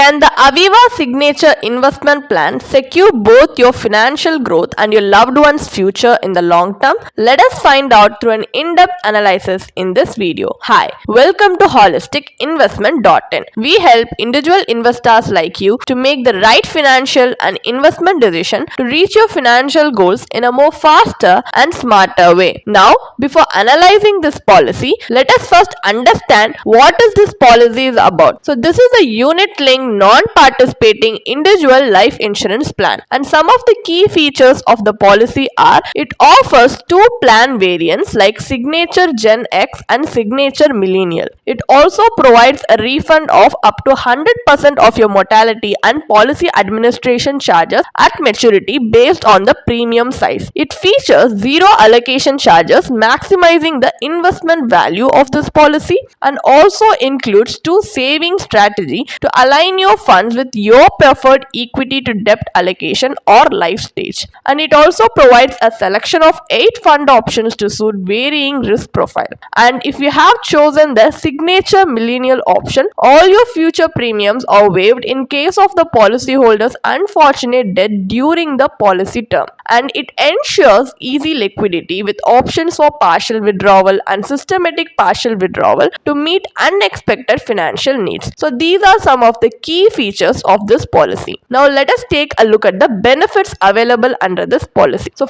Can the Aviva Signature Investment Plan secure both your financial growth and your loved one's future in the long term? Let us find out through an in-depth analysis in this video. Hi, welcome to holisticinvestment.in. We help individual investors like you to make the right financial and investment decision to reach your financial goals in a more faster and smarter way. Now, before analyzing this policy, let us first understand what is this policy is about. So this is a unit-linked non-participating individual life insurance plan, and some of the key features of the policy are: it offers two plan variants like Signature Gen X and Signature Millennial. It also provides a refund of up to 100% of your mortality and policy administration charges at maturity based on the premium size. It features zero allocation charges, maximizing the investment value of this policy, and also includes two saving strategy to align your funds with your preferred equity to debt allocation or life stage. And it also provides a selection of 8 fund options to suit varying risk profile. And if you have chosen the Signature Millennial option, all your future premiums are waived in case of the policyholder's unfortunate death during the policy term. And it ensures easy liquidity with options for partial withdrawal and systematic partial withdrawal to meet unexpected financial needs. So these are some of the key features of this policy. Now let us take a look at the benefits available under this policy. So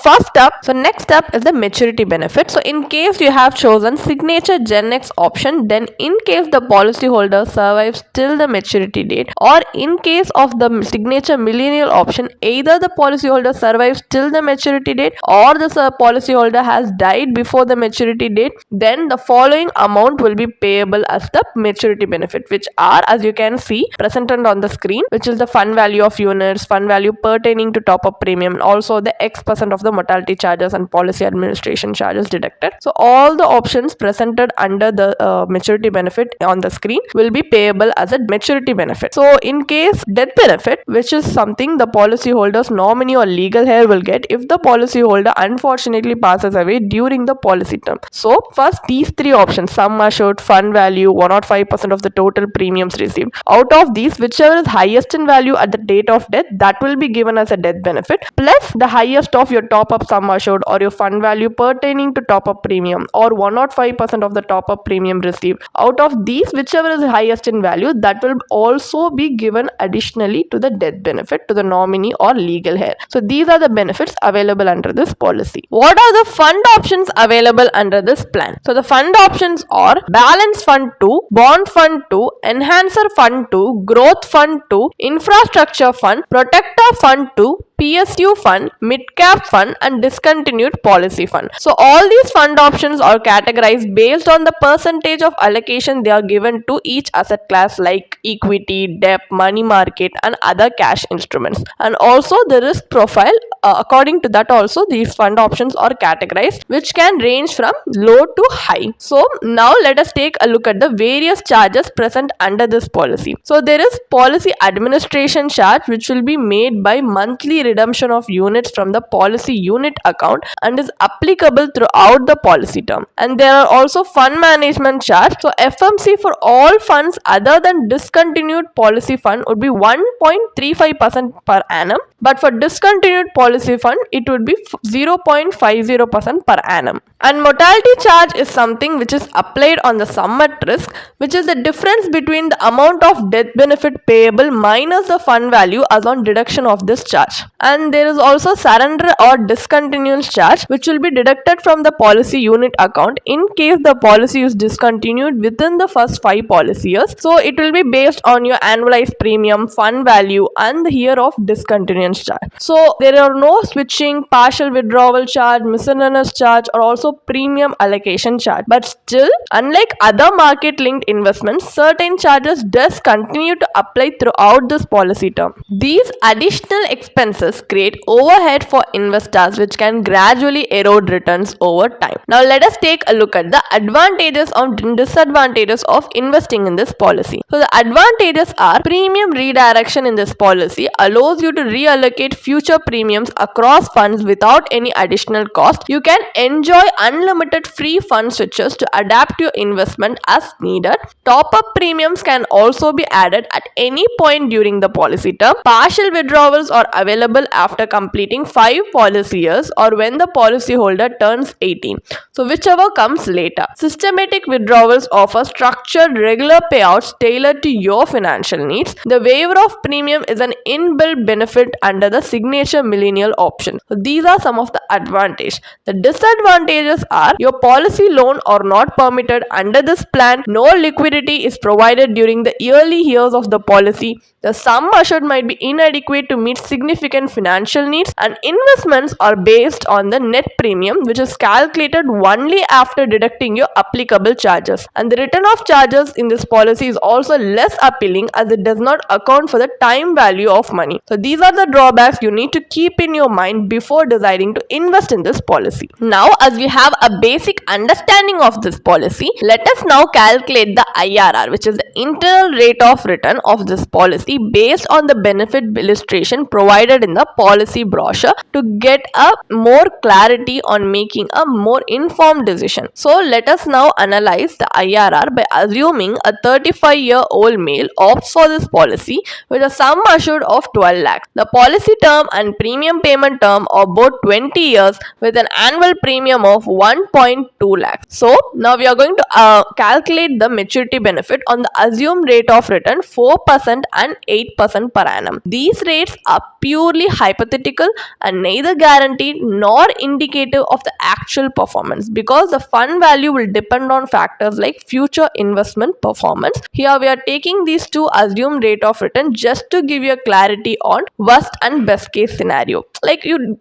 next up is the maturity benefit. So in case you have chosen Signature Gen X option, then in case the policyholder survives till the maturity date, or in case of the Signature Millennial option, either the policyholder survives till the maturity date or the policyholder has died before the maturity date, then the following amount will be payable as the maturity benefit, which are, as you can see, presented on the screen, which is the fund value of units, fund value pertaining to top-up premium, and also the X% of the mortality charges and policy administration charges deducted. So all the options presented under the maturity benefit on the screen will be payable as a maturity benefit. So in case death benefit, which is something the policyholder's nominee or legal heir will get if the policyholder unfortunately passes away during the policy term. So first, these 3 options, sum assured, fund value, 105% of the total premiums received. Out of these, whichever is highest in value at the date of death, that will be given as a death benefit, plus the highest of your top-up sum assured or your fund value pertaining to top-up premium, or 105% of the top-up premium received. Out of these, whichever is highest in value, that will also be given additionally to the death benefit to the nominee or legal heir. So these are the benefits available under this policy. What are the fund options available under this plan? So the fund options are Balance Fund 2, Bond Fund 2, Enhancer Fund 2, Growth Fund 2, Infrastructure Fund, Protector Fund 2, PSU Fund, Mid-Cap Fund, and Discontinued Policy Fund. So all these fund options are categorized based on the percentage of allocation they are given to each asset class like equity, debt, money market, and other cash instruments. And also the risk profile, according to that also these fund options are categorized, which can range from low to high. So now let us take a look at the various charges present under this policy. So there is policy administration charge, which will be made by monthly redemption of units from the policy unit account and is applicable throughout the policy term. And there are also fund management charge. So FMC for all funds other than discontinued policy fund would be 1.35% per annum, but for discontinued policy fund it would be 0.50% per annum. And mortality charge is something which is applied on the sum at risk, which is the difference between the amount of death benefit payable minus the fund value as on deduction of this charge. And there is also surrender or discontinuance charge, which will be deducted from the policy unit account in case the policy is discontinued within the first 5 policy years. So it will be based on your annualized premium, fund value, and the year of discontinuance charge. So there are no switching, partial withdrawal charge, miscellaneous charge, or also premium allocation charge. But still, unlike other market linked investments, certain charges does continue to apply throughout this policy term. These additional expenses create overhead for investors, which can gradually erode returns over time. Now let us take a look at the advantages and disadvantages of investing in this policy. So the advantages are: premium redirection in this policy allows you to reallocate future premiums premiums across funds without any additional cost. You can enjoy unlimited free fund switches to adapt your investment as needed. Top-up premiums can also be added at any point during the policy term. Partial withdrawals are available after completing 5 policy years or when the policyholder turns 18. So whichever comes later. Systematic withdrawals offer structured regular payouts tailored to your financial needs. The waiver of premium is an inbuilt benefit under the signature millennial option. So these are some of the advantages. The disadvantages are your policy loan are not permitted under this plan. No liquidity is provided during the early years of the policy. The sum assured might be inadequate to meet significant financial needs, and investments are based on the net premium, which is calculated only after deducting your applicable charges. And the return of charges in this policy is also less appealing as it does not account for the time value of money. So these are the drawbacks you need to keep in your mind before deciding to invest in this policy. Now, as we have a basic understanding of this policy, let us now calculate the IRR, which is the internal rate of return of this policy based on the benefit illustration provided in the policy brochure to get a more clarity on making a more informed decision. So let us now analyze the IRR by assuming a 35-year-old male opts for this policy with a sum assured of 12 lakhs. The policy term and premium payment term are both 20 years with an annual premium of 1.2 lakhs. So now we are going to calculate the maturity benefit on the assumed rate of return 4% and 8% per annum. These rates are purely hypothetical and neither guaranteed nor indicative of the actual performance because the fund value will depend on factors like future investment performance. Here we are taking these two assumed rate of return just to give you a clarity on worst and best case scenario,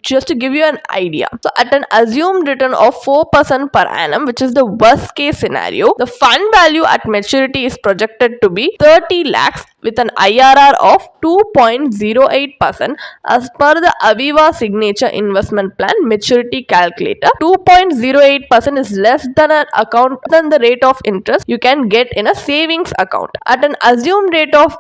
just to give you an idea. So at an assumed return of 4% per annum, which is the worst case scenario, the fund value at maturity is projected to be 30 lakhs with an IRR of 2.08% as per the Aviva signature investment plan maturity calculator. 2.08% is less than the rate of interest you can get in a savings account. At an assumed rate of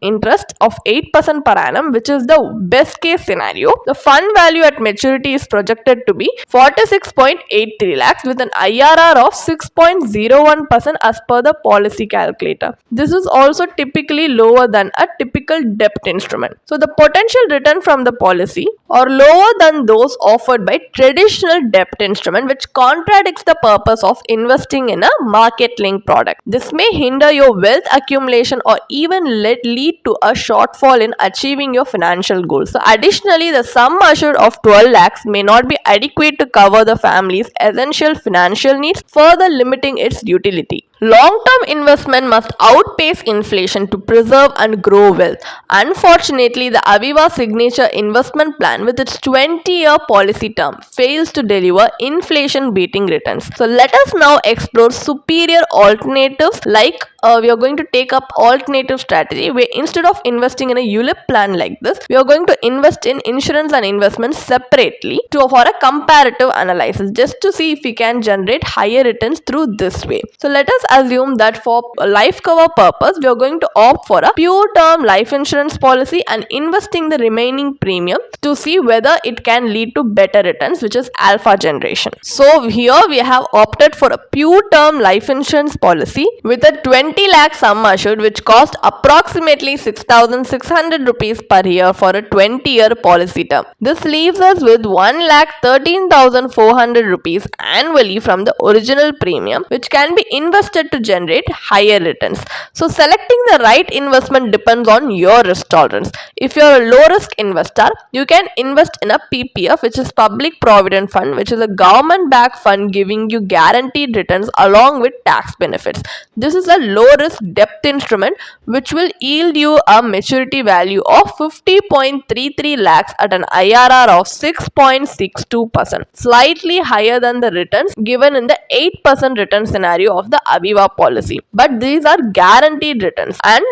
interest of 8% per annum, which is the best case scenario, the fund value at maturity is projected to be 46.83 lakhs with an IRR of 6.01% as per the policy calculator. This is also typically lower than a typical debt instrument. So the potential return from the policy are lower than those offered by traditional debt instrument, which contradicts the purpose of investing in a market-linked product. This may hinder your wealth accumulation or even lead to a shortfall in achieving your financial goals. So additionally, the sum assured of 12 lakhs may not be adequate to cover the family's essential financial needs, further limiting its utility. Long-term investment must outpace inflation to preserve and grow wealth. Unfortunately, the Aviva signature investment plan with its 20-year policy term fails to deliver inflation-beating returns. So let us now explore superior alternatives like we are going to take up alternative strategy where instead of investing in a ULIP plan like this, we are going to invest in insurance and investments separately for a comparative analysis just to see if we can generate higher returns through this way. So let us assume that for life cover purpose, we are going to opt for a pure term life insurance policy and investing the remaining premium to see whether it can lead to better returns, which is alpha generation. So here we have opted for a pure term life insurance policy with a 20 lakh sum assured, which cost approximately 6,600 rupees per year for a 20-year policy term. This leaves us with 1,13,400 rupees annually from the original premium, which can be invested to generate higher returns. So selecting the right investment depends on your risk tolerance. If you are a low risk investor, you can invest in a PPF, which is Public Provident Fund, which is a government backed fund giving you guaranteed returns along with tax benefits. This is a low risk debt instrument which will yield you a maturity value of 50.33 lakhs at an IRR of 6.62%, slightly higher than the returns given in the 8% return scenario of the Aviva policy. But these are guaranteed returns. And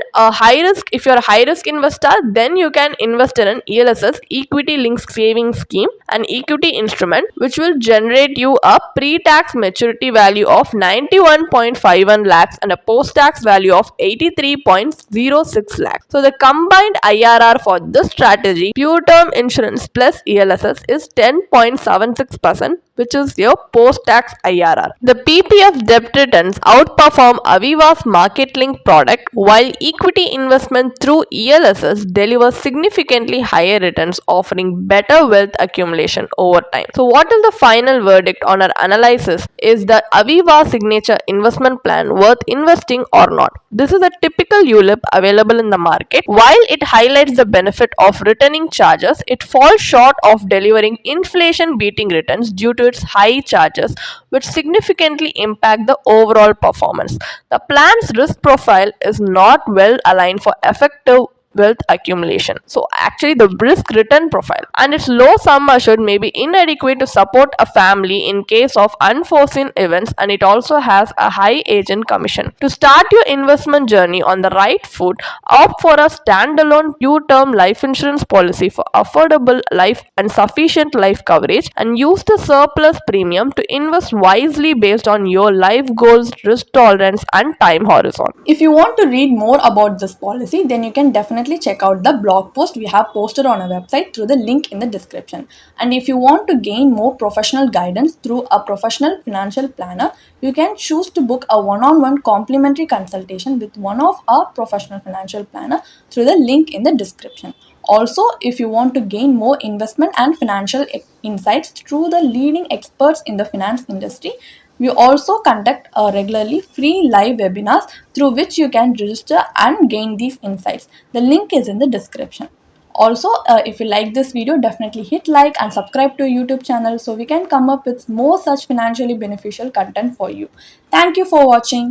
if you are a high risk investor, then you can invest in an ELSS, equity linked savings scheme, an equity instrument which will generate you a pre-tax maturity value of 91.51 lakhs and a post post-tax value of 83.06 lakhs. So the combined IRR for this strategy, pure term insurance plus ELSS, is 10.76%, which is your post-tax IRR. The PPF debt returns outperform Aviva's market-linked product, while equity investment through ELSS delivers significantly higher returns, offering better wealth accumulation over time. So what is the final verdict on our analysis? Is the Aviva signature investment plan worth investing or not? This is a typical ULIP available in the market. While it highlights the benefit of returning charges, it falls short of delivering inflation-beating returns due to its high charges, which significantly impact the overall performance. The plan's risk profile is not well aligned for effective wealth accumulation. So actually the risk return profile and its low sum assured may be inadequate to support a family in case of unforeseen events, and it also has a high agent commission. To start your investment journey on the right foot, opt for a standalone pure term life insurance policy for affordable life and sufficient life coverage, and use the surplus premium to invest wisely based on your life goals, risk tolerance and time horizon. If you want to read more about this policy, then you can definitely check out the blog post we have posted on our website through the link in the description. And if you want to gain more professional guidance through a professional financial planner, you can choose to book a one-on-one complimentary consultation with one of our professional financial planner through the link in the description. Also, if you want to gain more investment and financial insights through the leading experts in the finance industry, we also conduct regularly free live webinars through which you can register and gain these insights. The link is in the description. Also, if you like this video, definitely hit like and subscribe to our YouTube channel so we can come up with more such financially beneficial content for you. Thank you for watching.